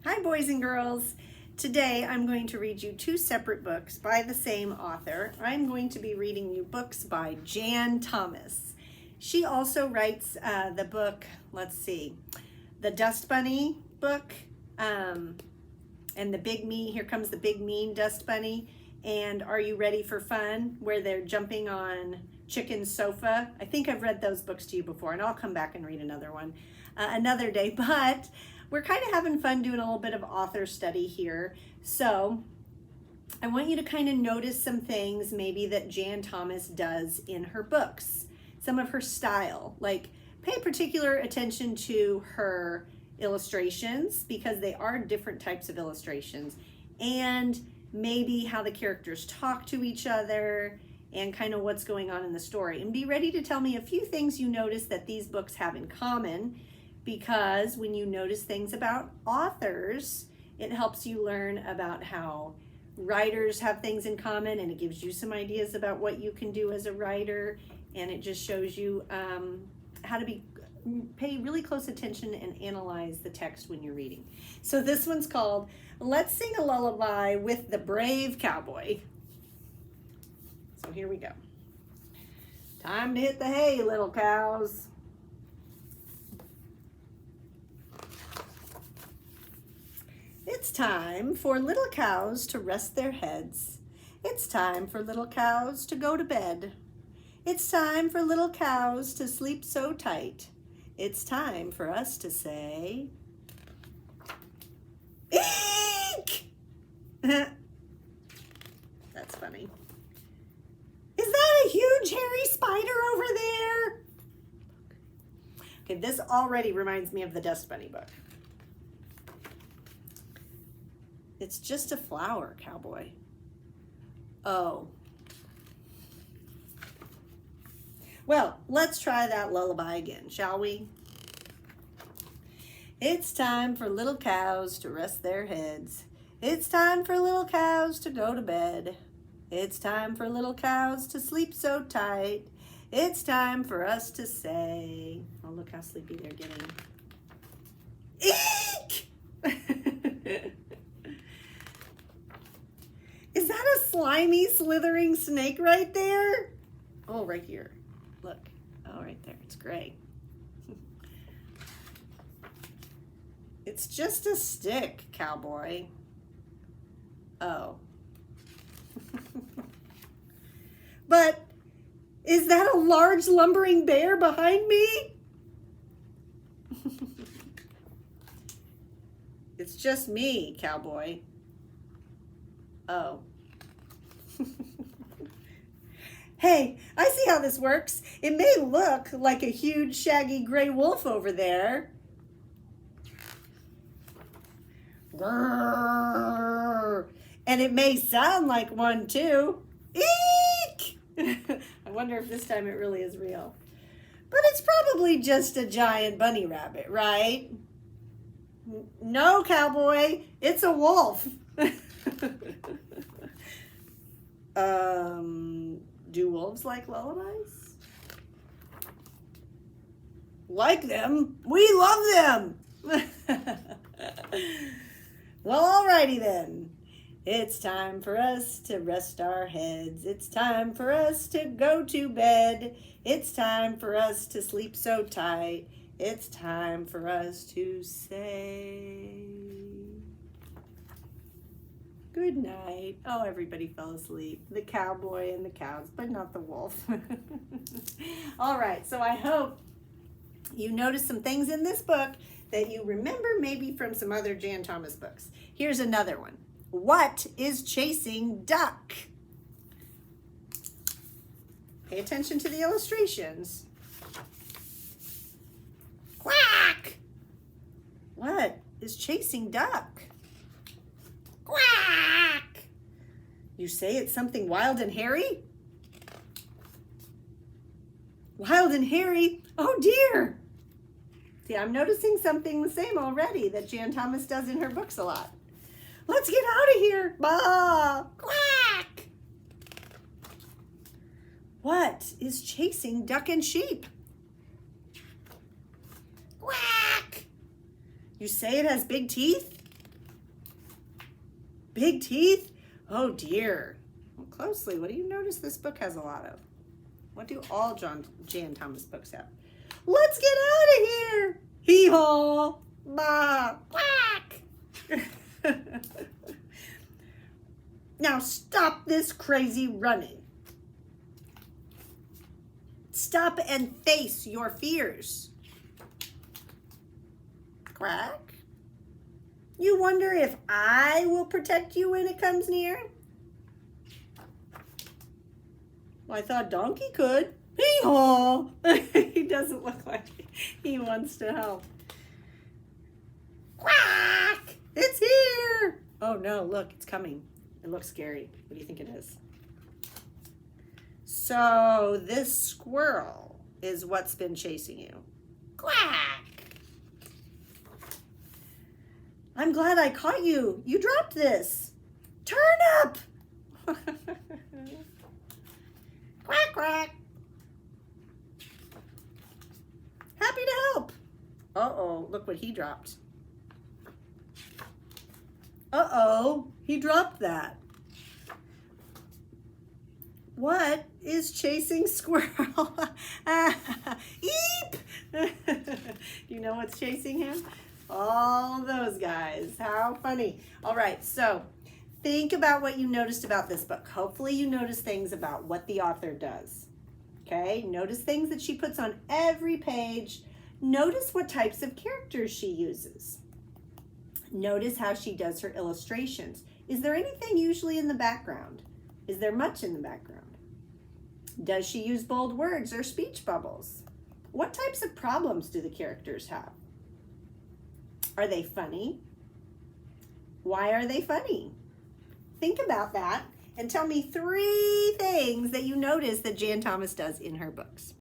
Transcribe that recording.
Hi, boys and girls. Today I'm going to read you two separate books by the same author. I'm going to be reading you books by Jan Thomas. She also writes the book, the Dust Bunny book, and the Big Mean, Here Comes the Big Mean Dust Bunny, and Are You Ready for Fun, where they're jumping on Chicken's sofa. I think I've read those books to you before, and I'll come back and read another one another day, but we're kind of having fun doing a little bit of author study here. So I want you to kind of notice some things maybe that Jan Thomas does in her books, some of her style. Like, pay particular attention to her illustrations because they are different types of illustrations, and maybe how the characters talk to each other and kind of what's going on in the story. And be ready to tell me a few things you notice that these books have in common, because when you notice things about authors, it helps you learn about how writers have things in common, and it gives you some ideas about what you can do as a writer, and it just shows you how to pay really close attention and analyze the text when you're reading. So this one's called Let's Sing a Lullaby with the Brave Cowboy. So here we go. Time to hit the hay, little cows. It's time for little cows to rest their heads. It's time for little cows to go to bed. It's time for little cows to sleep so tight. It's time for us to say, eek! That's funny. Is that a huge hairy spider over there? Okay, this already reminds me of the Dust Bunny book. It's just a flower, cowboy. Oh. Well, let's try that lullaby again, shall we? It's time for little cows to rest their heads. It's time for little cows to go to bed. It's time for little cows to sleep so tight. It's time for us to say, oh, look how sleepy they're getting. Eek! Is that a slimy, slithering snake right there? Oh, right here. Look. Oh, right there. It's gray. It's just a stick, cowboy. Oh. But is that a large lumbering bear behind me? It's just me, cowboy. Oh. Hey, I see how this works. It may look like a huge, shaggy gray wolf over there. Grrr. And it may sound like one too. Eek! I wonder if this time it really is real. But it's probably just a giant bunny rabbit, right? No, cowboy, it's a wolf. Do wolves like lullabies? Like them? We love them! Well, alrighty then. It's time for us to rest our heads. It's time for us to go to bed. It's time for us to sleep so tight. It's time for us to say good night. Oh, everybody fell asleep. The cowboy and the cows, but not the wolf. All right, so I hope you notice some things in this book that you remember maybe from some other Jan Thomas books. Here's another one. What is chasing duck? Pay attention to the illustrations. Quack! What is chasing duck? Quack! You say it's something wild and hairy? Wild and hairy? Oh dear! See, I'm noticing something the same already that Jan Thomas does in her books a lot. Let's get out of here! Bah! Quack! What is chasing duck and sheep? Quack! You say it has big teeth? big teeth? Oh dear. Look closely. What do you notice this book has a lot of? What do all Jan Thomas books have? Let's get out of here. Hee-haw. Bah. Quack. Now stop this crazy running. Stop and face your fears. Quack. You wonder if I will protect you when it comes near? Well, I thought Donkey could. Hee-haw. He doesn't look like he wants to help. Quack! It's here! Oh no, look, it's coming. It looks scary. What do you think it is? So this squirrel is what's been chasing you. Quack! I'm glad I caught you. You dropped this. Turn up! Quack, quack. Happy to help. Uh-oh, look what he dropped. Uh-oh, he dropped that. What is chasing squirrel? Eep! You know what's chasing him? All those guys. How funny. All right, so think about what you noticed about this book. Hopefully you notice things about what the author does. Okay, notice things that she puts on every page. Notice what types of characters she uses. Notice how she does her illustrations. Is there anything usually in the background? Is there much in the background? Does she use bold words or speech bubbles? What types of problems do the characters have? Are they funny? Why are they funny? Think about that and tell me 3 things that you notice that Jan Thomas does in her books.